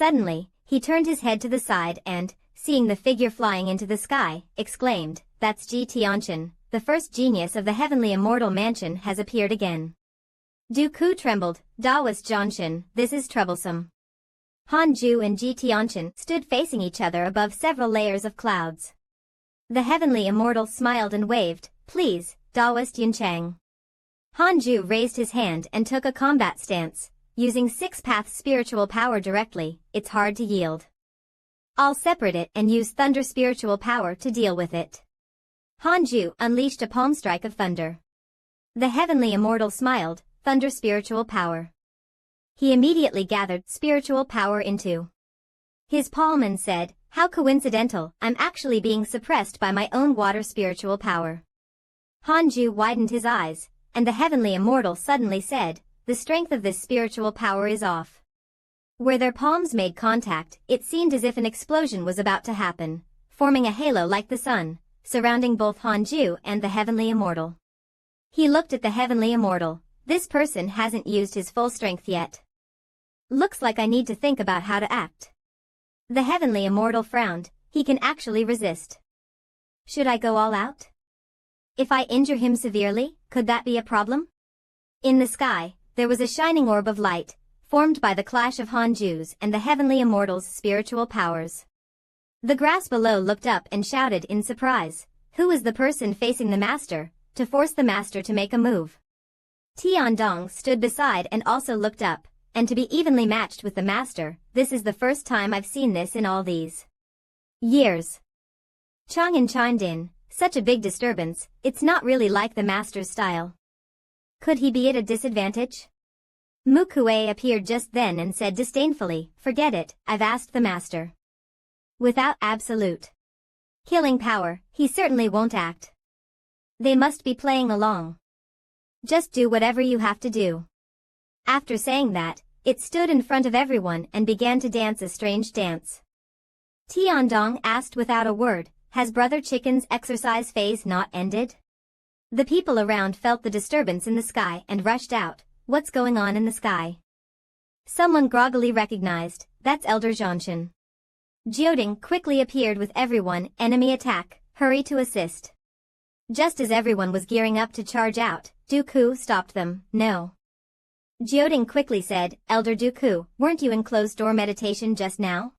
Suddenly, he turned his head to the side and, seeing the figure flying into the sky, exclaimed, "That's Ji Tianqian, the first genius of the heavenly immortal mansion has appeared again." Dooku trembled. "Daoist Zhanshan, this is troublesome." Han Ju and Ji Tianqian stood facing each other above several layers of clouds. The heavenly immortal smiled and waved, "Please, Daoist Yunchang." Han Ju raised his hand and took a combat stance, using six-path spiritual power directly. "It's hard to yield. I'll separate it and use thunder spiritual power to deal with it." Han Ju unleashed a palm strike of thunder. The heavenly immortal smiled, "Thunder spiritual power." He immediately gathered spiritual power into his palm and said, "How coincidental, I'm actually being suppressed by my own water spiritual power." Han Ju widened his eyes, and the heavenly immortal suddenly said, "The strength of this spiritual power is off." Where their palms made contact, it seemed as if an explosion was about to happen, forming a halo like the sun, surrounding both Han Ju and the heavenly immortal. He looked at the heavenly immortal. "This person hasn't used his full strength yet. Looks like I need to think about how to act." The heavenly immortal frowned. "He can actually resist. Should I go all out? If I injure him severely, could that be a problem?" In the sky, there was a shining orb of light, formed by the clash of Han Ju's and the heavenly immortal's spiritual powers. The grass below looked up and shouted in surprise, "Who is the person facing the master?" to force the master to make a move. Tiandong stood beside and also looked up, and to be evenly matched with the master, "This is the first time I've seen this in all these years." Chang'an chimed in, "Such a big disturbance, it's not really like the master's style. Could he be at a disadvantage?" Mukue appeared just then and said disdainfully, "Forget it, I've asked the master. Without absolute killing power, he certainly won't act. They must be playing along. Just do whatever you have to do." After saying that, it stood in front of everyone and began to dance a strange dance. Tiandong asked without a word, "Has Brother Chicken's exercise phase not ended?" The people around felt the disturbance in the sky and rushed out. "What's going on in the sky?" Someone groggily recognized, "That's Elder Zhanshan." Jioding quickly appeared with everyone. "Enemy attack, hurry to assist." Just as everyone was gearing up to charge out, Dooku stopped them. "No." Jioding quickly said, "Elder Dooku, weren't you in closed-door meditation just now?"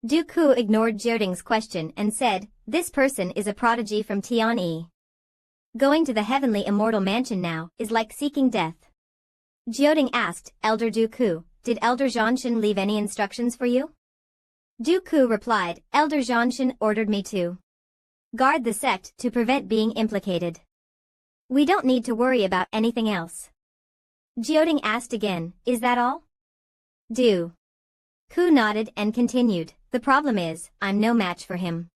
Dooku ignored Jioding's question and said, "This person is a prodigy from Tianyi. Going to the heavenly immortal mansion now is like seeking death." Jioding asked, "Elder Dooku, did Elder Zhanshan leave any instructions for you?" Dooku replied, "Elder Zhanshan ordered me to guard the sect to prevent being implicated. We don't need to worry about anything else." Jioding asked again, "Is that all?" Dooku nodded and continued, "The problem is, I'm no match for him.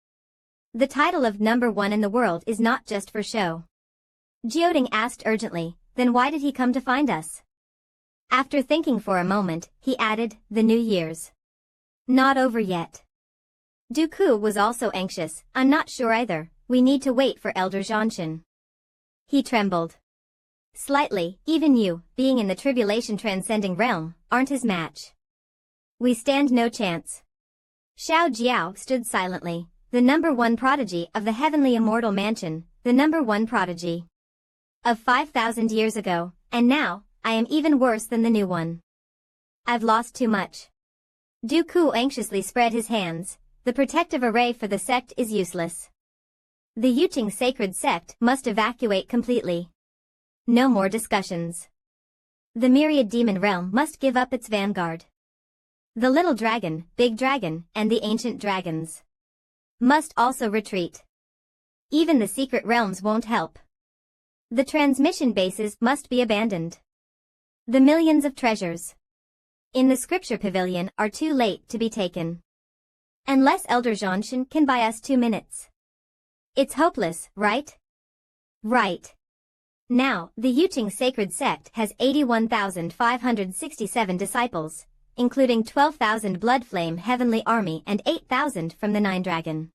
The title of number one in the world is not just for show." Jioding asked urgently, "Then why did he come to find us?" After thinking for a moment, he added, "The New Year's not over yet." Dooku was also anxious. "I'm not sure either, we need to wait for Elder Zhanshan." He trembled slightly. "Even you, being in the tribulation transcending realm, aren't his match. We stand no chance." Xiao Jiao stood silently. The number one prodigy of the heavenly immortal mansion, the number one prodigy of 5,000 years ago, and now, I am even worse than the new one. I've lost too much. Dooku anxiously spread his hands. The protective array for the sect is useless. The Yuqing sacred sect must evacuate completely. No more discussions. The myriad demon realm must give up its vanguard. The little dragon, big dragon, and the ancient dragons must also retreat. Even the secret realms won't help. The transmission bases must be abandoned. The millions of treasures in the scripture pavilion are too late to be taken. Unless Elder Zhanshan can buy us 2 minutes. It's hopeless, right? Right. Now, the Yuqing sacred sect has 81,567 disciples, including 12,000 Bloodflame Heavenly Army and 8,000 from the Nine Dragon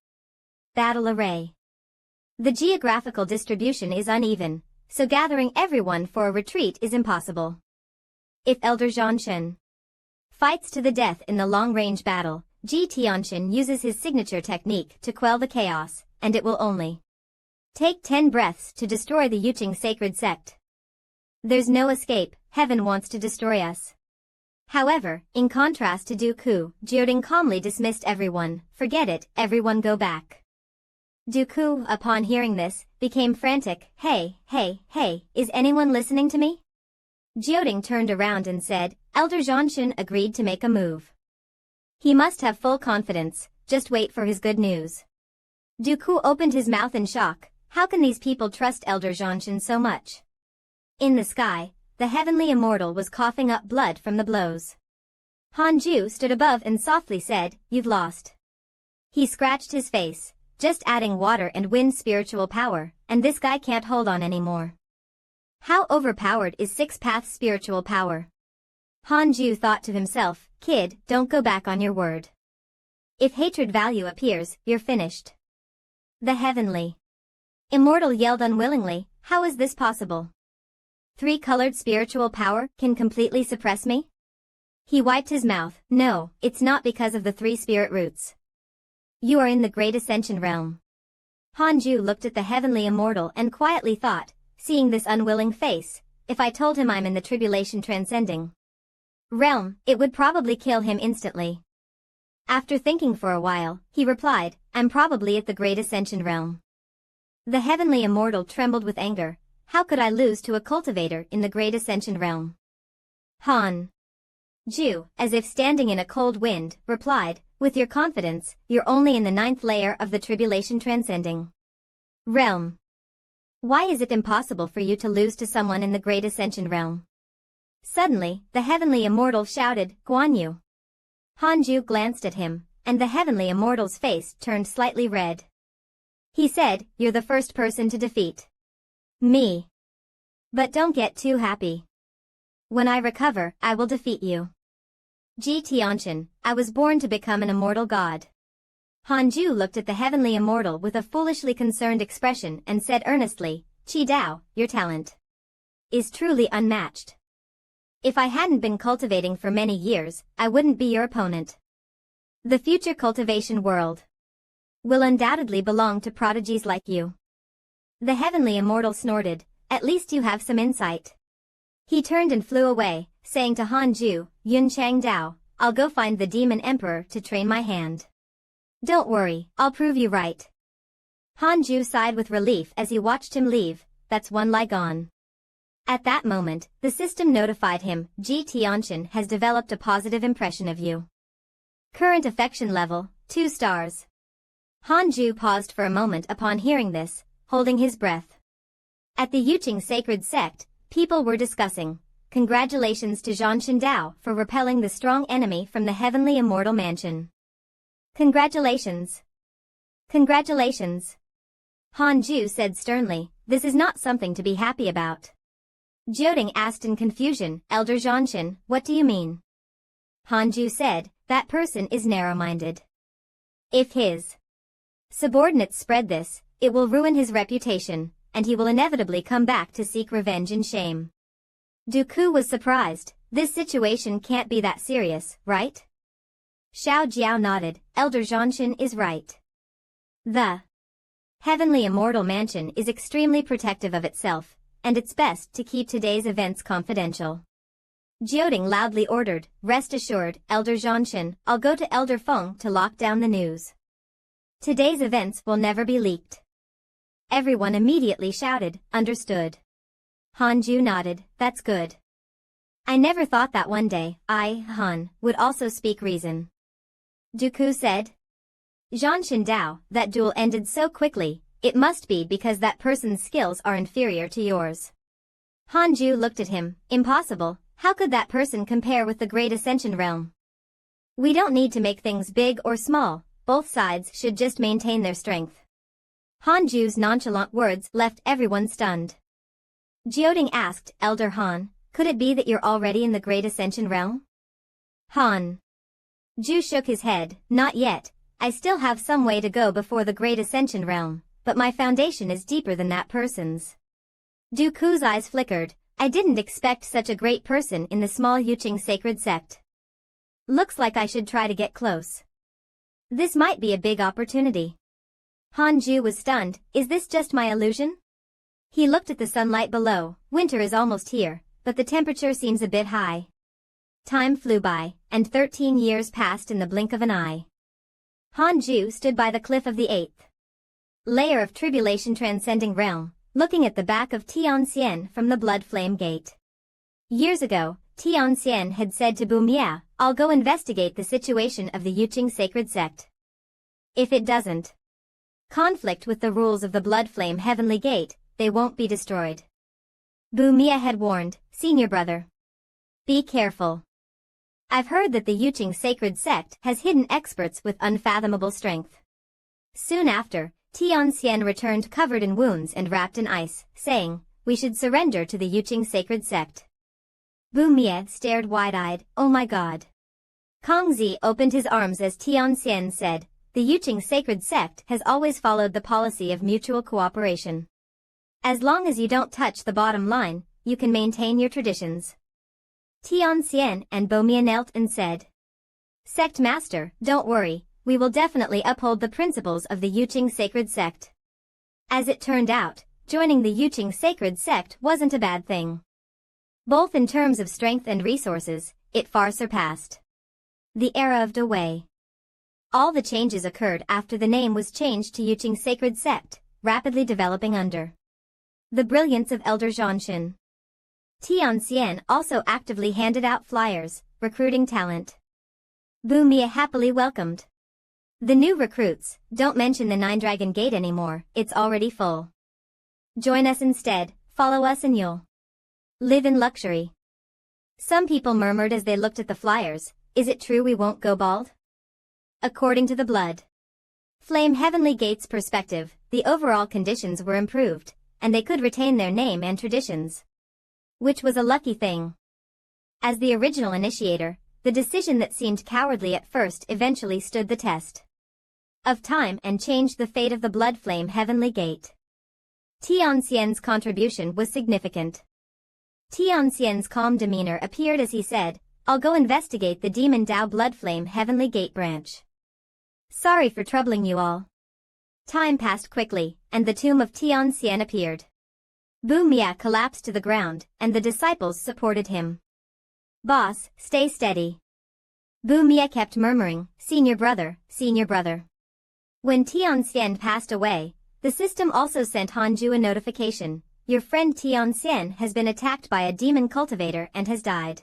Battle Array. The geographical distribution is uneven, so gathering everyone for a retreat is impossible. If Elder Zhanshan Fights to the death in the long-range battle, Tianqian uses his signature technique to quell the chaos, and it will only take 10 breaths to destroy the Yuqing sacred sect. There's no escape, heaven wants to destroy us. However, in contrast to Dooku, Jioding calmly dismissed everyone. Forget it, everyone go back. Dooku, upon hearing this, became frantic. Hey, is anyone listening to me? Jioding turned around and said, Elder Zhanshan agreed to make a move. He must have full confidence, just wait for his good news. Dooku opened his mouth in shock. How can these people trust Elder Zhanshan so much? In the sky, the heavenly immortal was coughing up blood from the blows. Hanju stood above and softly said, You've lost. He scratched his face, just adding water and wind spiritual power, and this guy can't hold on anymore. How overpowered is six-path spiritual power? Hanju thought to himself, Kid, don't go back on your word. If hatred value appears, you're finished. The heavenly immortal yelled unwillingly, How is this possible? Three-colored spiritual power can completely suppress me? He wiped his mouth. No, it's not because of the three spirit roots. You are in the great ascension realm. Hanju looked at the heavenly immortal and quietly thought, seeing this unwilling face, if I told him I'm in the tribulation transcending realm, it would probably kill him instantly. After thinking for a while, he replied, I'm probably at the great ascension realm. The heavenly immortal trembled with anger. How could I lose to a cultivator in the great ascension realm? Han Ju, as if standing in a cold wind, replied, With your confidence, you're only in the 9th layer of the tribulation transcending realm. Why is it impossible for you to lose to someone in the great ascension realm? Suddenly, the heavenly immortal shouted, Guan Yu. Hanju glanced at him, and the heavenly immortal's face turned slightly red. He said, You're the first person to defeat me. But don't get too happy. When I recover, I will defeat you. Tianqian, I was born to become an immortal god. Hanju looked at the heavenly immortal with a foolishly concerned expression and said earnestly, Qi Dao, your talent is truly unmatched. If I hadn't been cultivating for many years, I wouldn't be your opponent. The future cultivation world will undoubtedly belong to prodigies like you. The heavenly immortal snorted, At least you have some insight. He turned and flew away, saying to Hanju, Yun Chang Dao, I'll go find the demon emperor to train my hand. Don't worry, I'll prove you right. Hanju sighed with relief as he watched him leave. That's one lie gone. At that moment, the system notified him, Tianqian has developed a positive impression of you. Current affection level, 2 stars. Hanju paused for a moment upon hearing this, holding his breath. At the Yuqing sacred sect, people were discussing, Congratulations to Zhanshan Dao for repelling the strong enemy from the heavenly immortal mansion. Congratulations. Congratulations. Hanju said sternly, This is not something to be happy about. Jioding asked in confusion, Elder Zhanshan, what do you mean? Hanju said, That person is narrow-minded. If his subordinates spread this, it will ruin his reputation, and he will inevitably come back to seek revenge and shame. Dooku was surprised. This situation can't be that serious, right? Xiao Jiao nodded. Elder Zhanshan is right. The heavenly immortal mansion is extremely protective of itself, and it's best to keep today's events confidential. Jioding loudly ordered, Rest assured, Elder Zhanshan, I'll go to Elder Feng to lock down the news. Today's events will never be leaked. Everyone immediately shouted, Understood. Hanju nodded, That's good. I never thought that one day, Han, would also speak reason. Dooku said. Zhanshan Dao, that duel ended so quickly, it must be because that person's skills are inferior to yours. Hanju looked at him, Impossible, how could that person compare with the great ascension realm? We don't need to make things big or small, both sides should just maintain their strength. Hanju's nonchalant words left everyone stunned. Jioding asked, Elder Han, could it be that you're already in the great ascension realm? Han Ju shook his head, Not yet, I still have some way to go before the great ascension realm, but my foundation is deeper than that person's. Dooku's eyes flickered, I didn't expect such a great person in the small Yuqing sacred sect. Looks like I should try to get close. This might be a big opportunity. Hanju was stunned. Is this just my illusion? He looked at the sunlight below. Winter is almost here, but the temperature seems a bit high. Time flew by, and 13 years passed in the blink of an eye. Hanju stood by the cliff of the 8th layer of tribulation transcending realm, looking at the back of Tianxian from the blood flame gate. Years ago, Tianxian had said to Bumia, I'll go investigate the situation of the Yuqing sacred sect. If it doesn't conflict with the rules of the blood flame heavenly gate, they won't be destroyed. Bumia had warned, senior brother. Be careful. I've heard that the Yuqing sacred sect has hidden experts with unfathomable strength. Soon after, Tianxian returned covered in wounds and wrapped in ice, saying, we should surrender to the Yuqing sacred sect. Bumia stared wide-eyed, oh my god. Kongzi opened his arms as Tianxian said, the Yuqing sacred sect has always followed the policy of mutual cooperation. As long as you don't touch the bottom line, you can maintain your traditions. Tianxian and Bumia knelt and said, Sect Master, don't worry, we will definitely uphold the principles of the Yuqing sacred sect. As it turned out, joining the Yuqing sacred sect wasn't a bad thing. Both in terms of strength and resources, it far surpassed the era of Dawei. All the changes occurred after the name was changed to Yuqing sacred sect, rapidly developing under the brilliance of Elder Zhanshan. Tianxian also actively handed out flyers, recruiting talent. Bumia happily welcomed the new recruits. Don't mention the 9-Dragon Gate anymore, it's already full. Join us instead, follow us and you'll live in luxury. Some people murmured as they looked at the flyers, is it true we won't go bald? According to the Blood Flame Heavenly Gate's perspective, the overall conditions were improved, and they could retain their name and traditions. Which was a lucky thing. As the original initiator, the decision that seemed cowardly at first eventually stood the test of time and changed the fate of the Blood Flame Heavenly Gate. Tianxian's contribution was significant. Tianxian's calm demeanor appeared as he said, I'll go investigate the Demon Dao Blood Flame Heavenly Gate branch. Sorry for troubling you all. Time passed quickly, and the tomb of Tianxian appeared. Bumia collapsed to the ground, and the disciples supported him. Boss, stay steady. Bumia kept murmuring, senior brother, senior brother. When Tianxian passed away, the system also sent Hanju a notification. Your friend Tianxian has been attacked by a demon cultivator and has died.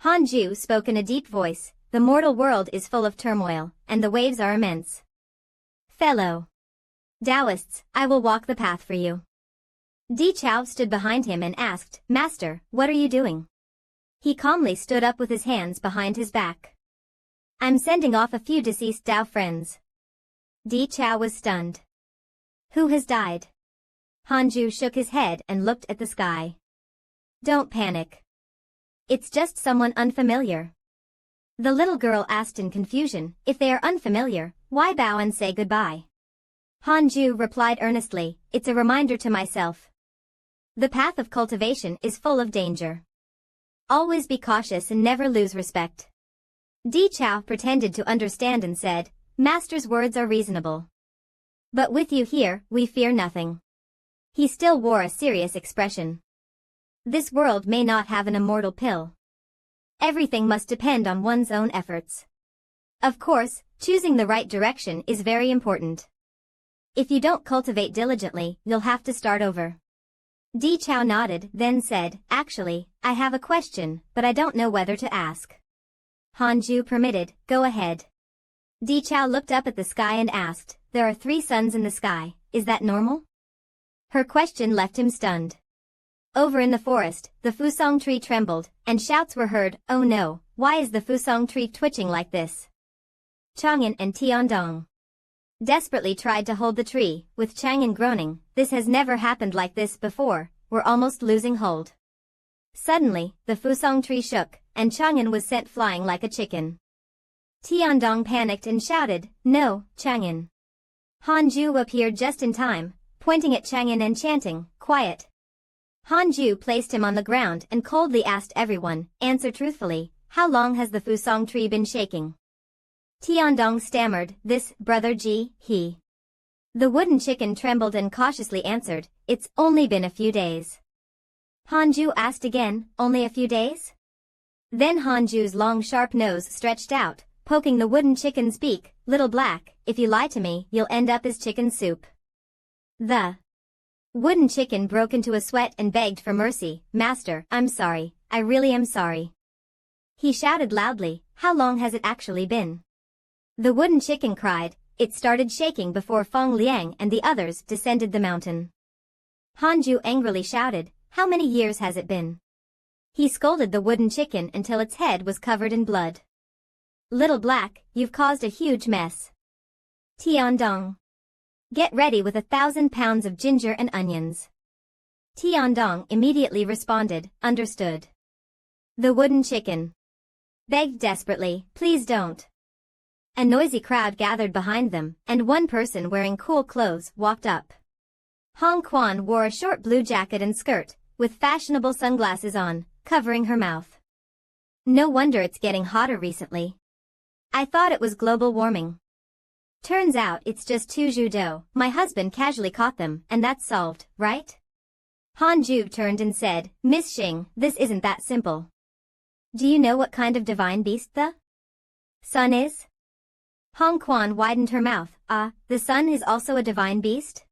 Hanju spoke in a deep voice, the mortal world is full of turmoil, and the waves are immense. Fellow Taoists, I will walk the path for you. Di Chao stood behind him and asked, Master, what are you doing? He calmly stood up with his hands behind his back. I'm sending off a few deceased Dao friends. Di Chao was stunned. Who has died? Hanju shook his head and looked at the sky. Don't panic. It's just someone unfamiliar. The little girl asked in confusion, if they are unfamiliar, why bow and say goodbye? Hanju replied earnestly, it's a reminder to myself. The path of cultivation is full of danger. Always be cautious and never lose respect. Di Chao pretended to understand and said, Master's words are reasonable. But with you here, we fear nothing. He still wore a serious expression. This world may not have an immortal pill. Everything must depend on one's own efforts. Of course, choosing the right direction is very important. If you don't cultivate diligently, you'll have to start over. Di Chao nodded, then said, actually, I have a question, but I don't know whether to ask. Hanju permitted, go ahead. Di Chao looked up at the sky and asked, there are 3 suns in the sky, is that normal? Her question left him stunned. Over in the forest, the fusong tree trembled, and shouts were heard, oh no, why is the fusong tree twitching like this? Chang'an and Tiandong desperately tried to hold the tree, with Chang'an groaning, this has never happened like this before, we're almost losing hold. Suddenly, the fusong tree shook, and Chang'an was sent flying like a chicken. Tiandong panicked and shouted, no, Chang'an. Hanju appeared just in time, pointing at Chang'an and chanting, quiet. Hanju placed him on the ground and coldly asked everyone, answer truthfully, how long has the Fusong tree been shaking? Tiandong stammered, this, brother Ji, he. The wooden chicken trembled and cautiously answered, it's only been a few days. Hanju asked again, only a few days? Then Hanju's long sharp nose stretched out, poking the wooden chicken's beak, little black, if you lie to me, you'll end up as chicken soup. The wooden chicken broke into a sweat and begged for mercy, Master, I'm sorry, I really am sorry. He shouted loudly, how long has it actually been? The wooden chicken cried, it started shaking before Feng Liang and the others descended the mountain. Hanju angrily shouted, how many years has it been? He scolded the wooden chicken until its head was covered in blood. Little Black, you've caused a huge mess. Tiandong. Get ready with 1,000 pounds of ginger and onions. Tiandong immediately responded, understood. The wooden chicken begged desperately, please don't. A noisy crowd gathered behind them, and one person wearing cool clothes walked up. Hong Quan wore a short blue jacket and skirt, with fashionable sunglasses on, covering her mouth. No wonder it's getting hotter recently. I thought it was global warming. Turns out it's just 2 judo, my husband casually caught them, and that's solved, right? Han Ju turned and said, Miss Xing, this isn't that simple. Do you know what kind of divine beast the sun is? Hong Quan widened her mouth, the sun is also a divine beast?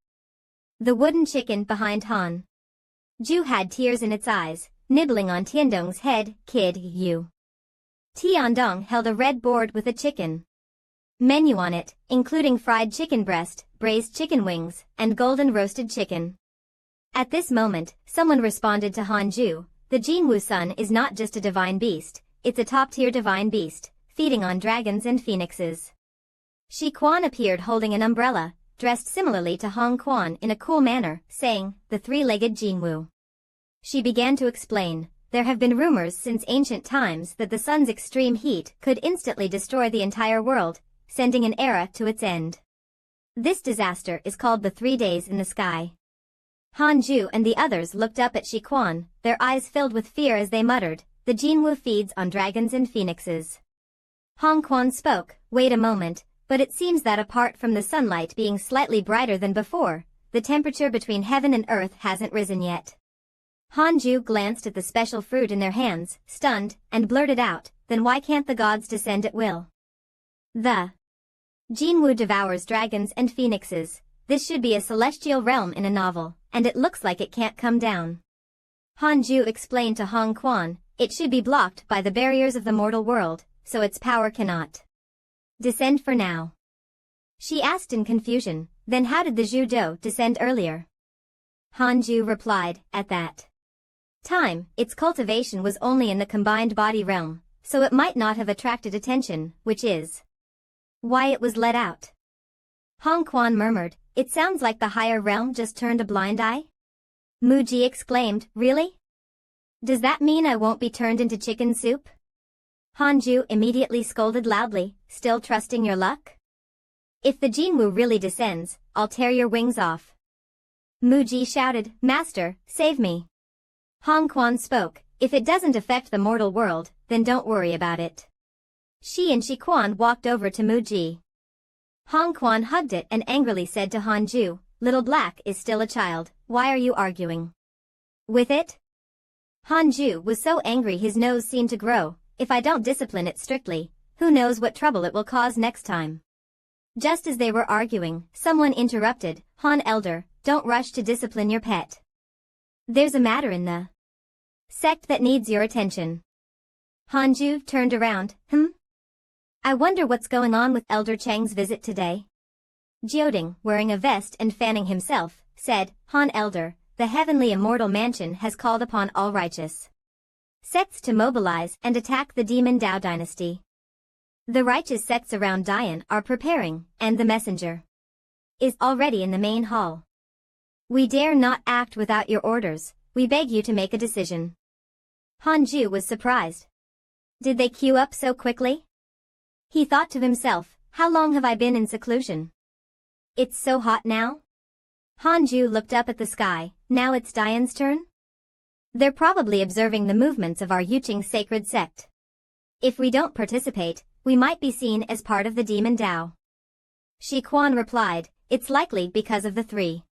The wooden chicken behind Han Ju had tears in its eyes, nibbling on Tiandong's head, kid, you. Tiandong held a red board with a chicken menu on it, including fried chicken breast, braised chicken wings, and golden roasted chicken. At this moment, someone responded to Han Ju, the Jinwu sun is not just a divine beast, it's a top-tier divine beast, feeding on dragons and phoenixes. Shi Quan appeared holding an umbrella, dressed similarly to Hong Quan in a cool manner, saying, the three-legged Jinwu. She began to explain, there have been rumors since ancient times that the sun's extreme heat could instantly destroy the entire world, sending an era to its end. This disaster is called the 3 days in the sky. Han Ju and the others looked up at Shi Quan, their eyes filled with fear as they muttered, the Jinwu feeds on dragons and phoenixes. Hong Quan spoke, wait a moment, but it seems that apart from the sunlight being slightly brighter than before, the temperature between heaven and earth hasn't risen yet. Han Ju glanced at the special fruit in their hands, stunned, and blurted out, then why can't the gods descend at will? The Jinwu devours dragons and phoenixes. This should be a celestial realm in a novel, and it looks like it can't come down. Han Ju explained to Hong Quan, it should be blocked by the barriers of the mortal world, so its power cannot descend for now. She asked in confusion, then how did the Judo descend earlier? Han Ju replied, at that time, its cultivation was only in the combined body realm, so it might not have attracted attention, which is why it was let out. Hong Quan murmured, it sounds like the higher realm just turned a blind eye? Mu Ji exclaimed, really? Does that mean I won't be turned into chicken soup? Han Ju immediately scolded loudly, still trusting your luck? If the Jinwu really descends, I'll tear your wings off. Mu Ji shouted, Master, save me. Hong Quan spoke, if it doesn't affect the mortal world, then don't worry about it. She and Shi Quan walked over to Mu Ji. Hong Quan hugged it and angrily said to Han Ju, Little Black is still a child, why are you arguing with it? Han Ju was so angry his nose seemed to grow, if I don't discipline it strictly, who knows what trouble it will cause next time. Just as they were arguing, someone interrupted, Han Elder, don't rush to discipline your pet. There's a matter in the sect that needs your attention. Han Ju turned around, I wonder what's going on with Elder Chang's visit today. Jioding, wearing a vest and fanning himself, said, Han Elder, the heavenly immortal mansion has called upon all righteous sects to mobilize and attack the demon Dao dynasty. The righteous sects around Dian are preparing, and the messenger is already in the main hall. We dare not act without your orders, we beg you to make a decision. Han Ju was surprised. Did they queue up so quickly? He thought to himself, how long have I been in seclusion? It's so hot now? Han Ju looked up at the sky, now it's Dian's turn? They're probably observing the movements of our Yuqing sacred sect. If we don't participate, we might be seen as part of the demon Tao. Shi Quan replied, it's likely because of the three